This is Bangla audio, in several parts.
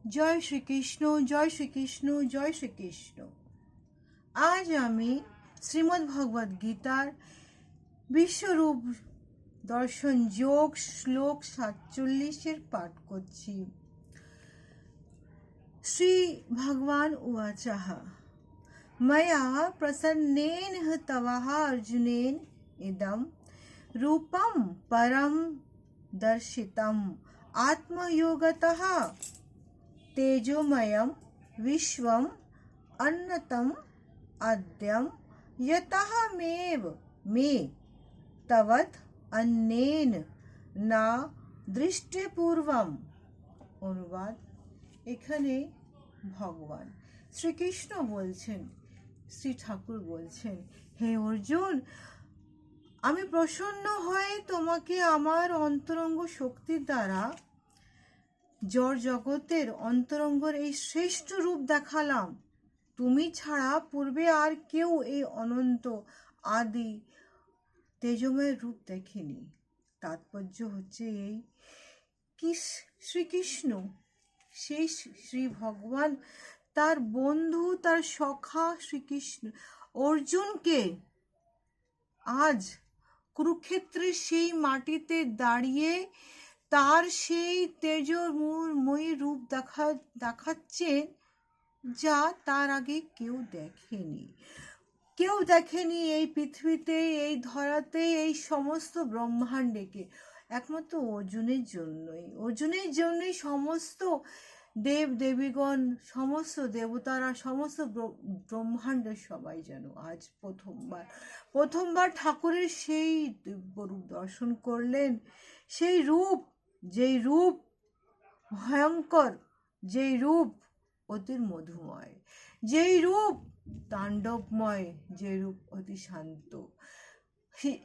জয় শ্রীকৃষ্ণ, জয় শ্রীকৃষ্ণ, জয় শ্রীকৃষ্ণ। আজ আমি শ্রীমদ্ ভগবদ গীতার বিশ্বরূপ দর্শন যোগ শ্লোক 47 পাঠ করছি। শ্রী ভগবান উবাচঃ ময়া প্রসন্নেন তবঃ অর্জুনেন ইদম রূপম পরম দর্শিতম আত্ময়োগতঃ तेजोमयं विश्वम् अन्नतम् अद्यं यतः मे तवत् अन्नेन না দৃষ্টিপূর্বম। অনুবাদ: এখানে ভগবান শ্রীকৃষ্ণ বলছেন, শ্রী ঠাকুর বলছেন, হে অর্জুন, আমি প্রসন্ন হয়ে তোমাকে আমার অন্তরঙ্গ শক্তির দ্বারা জড় জগতের অন্তরঙ্গের এই শ্রেষ্ঠ রূপ দেখালাম। তুমি ছাড়া পূর্বে আর কেউ এই অনন্ত আদি তেজময় রূপ দেখেনি। তাৎপর্য হচ্ছে এই কি শ্রীকৃষ্ণ, সেই শ্রী ভগবান তার বন্ধু, তার সখা শ্রীকৃষ্ণ অর্জুনকে আজ কুরুক্ষেত্রের সেই মাটিতে দাঁড়িয়ে তার সেই তেজময়ী রূপ দেখাচ্ছেন, যা তার আগে কেউ দেখেনি এই পৃথিবীতে, এই ধরাতে, এই সমস্ত ব্রহ্মাণ্ডকে। একমাত্র অর্জুনের জন্যই সমস্ত দেব দেবীগণ, সমস্ত দেবতারা, সমস্ত ব্রহ্মাণ্ডের সবাই যেন আজ প্রথমবার ঠাকুরের সেই দিব্যরূপ দর্শন করলেন। সেই রূপ, যেই রূপ ভয়ঙ্কর, যেই রূপ অতি মধুময়, যেই রূপ তাণ্ডবময়, যে রূপ অতি শান্ত,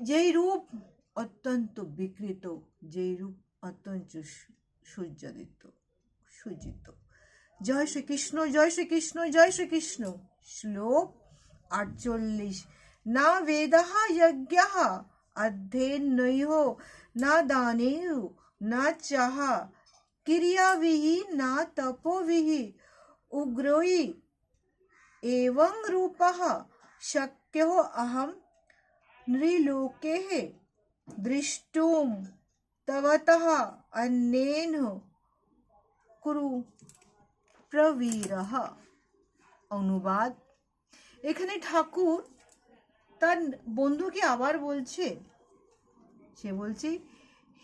যেই রূপ অত্যন্ত বিকৃত, যেই রূপ অত্যন্ত সুজিত। জয় শ্রীকৃষ্ণ, জয় শ্রীকৃষ্ণ, জয় শ্রীকৃষ্ণ। শ্লোক 48। না বেদঃ যজ্ঞঃ অধ্যয়নৈঃ না দানৈঃ না চঃ ক্রিয়াभिः না তপোभिः উগ্রৈঃ एवं रूपः शक्यो अहं नृलोके दृष्टुं तवतः अन्येन कुरु प्रवीरः। অনুবাদ: এখানে ঠাকুর তার বন্ধুকে আবার বলছে, সে বলছে,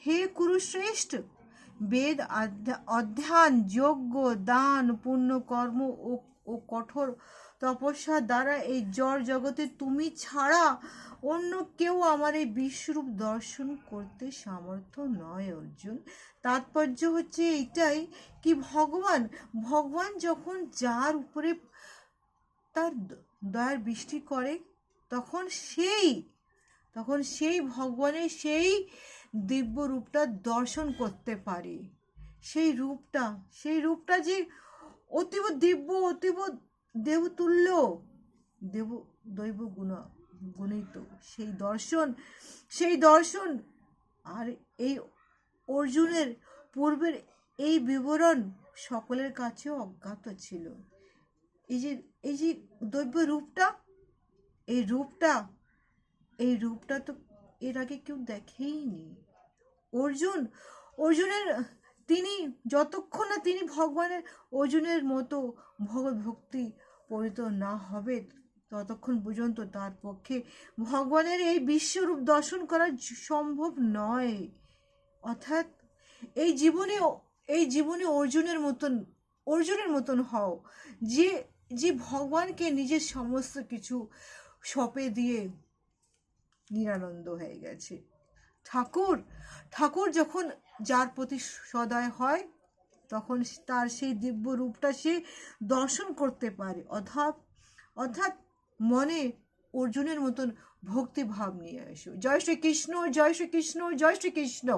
হে কুরুশ্রেষ্ঠ, বেদ অধ্যয়ন, যজ্ঞ, দান, পুণ্য কর্ম ও কঠোর তপস্যা দ্বারা এই জড় জগতে তুমি ছাড়া অন্য কেউ আমার এই বিশ্বরূপ দর্শন করতে সামর্থ্য নয়। অর্জুন, তাৎপর্য হচ্ছে এইটাই কি ভগবান যখন যার উপরে তার দয়ার বৃষ্টি করে, তখন সেই ভগবানের সেই দিব্য রূপটা দর্শন করতে পারে। সেই রূপটা যে অতীব দিব্য, অতীব দেবতুল্য, দৈব গুণিত সেই দর্শন। আর এই অর্জুনের পূর্বের এই বিবরণ সকলের কাছেও অজ্ঞাত ছিল। এই যে দৈব রূপটা, এই রূপটা তো এর আগে কেউ দেখেইনি। অর্জুনের তিনি যতক্ষণ না তিনি অর্জুনের মতো ভগবত ভক্তি পরিত না হবে, ততক্ষণ পর্যন্ত তার পক্ষে ভগবানের এই বিশ্বরূপ দর্শন করা সম্ভব নয়। অর্থাৎ এই জীবনে অর্জুনের মতন হও, যে ভগবানকে নিজের সমস্ত কিছু সঁপে দিয়ে নিরানন্দ হয়ে গেছে। ঠাকুর যখন যার প্রতি সদয় হয়, তখন তার সেই দিব্য রূপটা সে দর্শন করতে পারে। অর্থাৎ মনে অর্জুনের মতন ভক্তিভাব নিয়ে এসো। জয় শ্রীকৃষ্ণ, জয় শ্রীকৃষ্ণ, জয় শ্রীকৃষ্ণ।